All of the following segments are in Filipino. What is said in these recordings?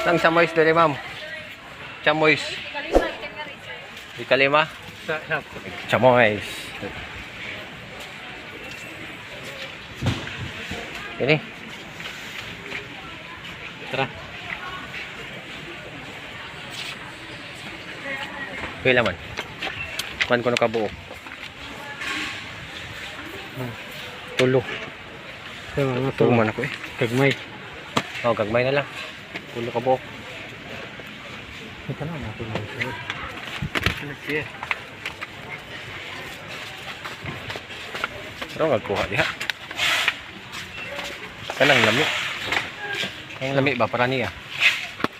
Nang chamois dali ma'am. Chamois. Ikalima. Chamois. Ini. Tara. Pila man. Man ko nakabuo. Tulo. Tulo man ako eh. Gagmay. Oh, gagmay na lang. Tulo ka buo. Ito na natin ang ito. Ano siya? Pero magkuha diha. Kanang lami. Ang lami ba para niya?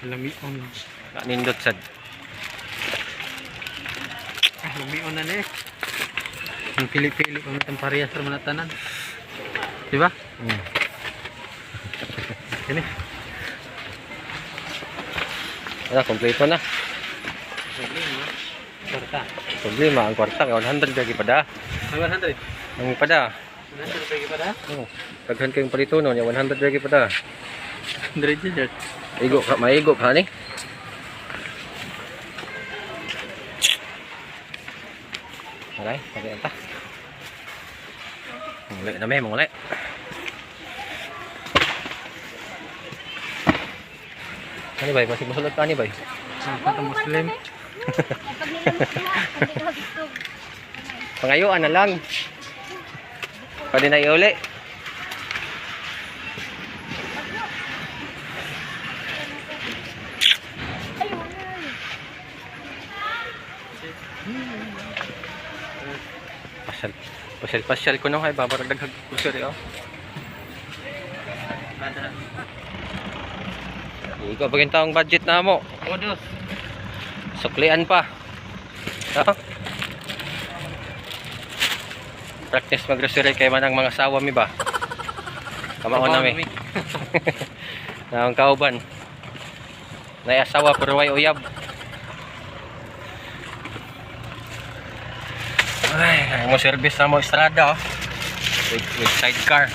Lami on. Nindot sad. Lami on na ni. Ang pili-pili kung itong parehas sa mga tanan. Diba? Ini. Wala, kompleto na. Kwarta. Problema, ang kwarta, 100 lagi pada. Ang 100? Ang pada. 100 lagi pada? Oh, daghan kayong palito no, 100 lagi pada. 100 dyan. Igo ka, maigo ka ni. Alay, pati anta. Muli na may, muli. Ano ba? Masih masulot ka ni ba? Kata Muslim. Pangayuan na lang. Pwede na iuli. Pasyal ko nung ay babarag daghag grocery oh. Ikaw pagin taong budget na mo. Odos. Suklian pa. Oh. Practice mag-grocery kay manang mga sawa mi ba? Kamaon nami. Na ang kauban. Nay asawa pero way uyab. Ay, mo service na mo estrada oh. With sidecar.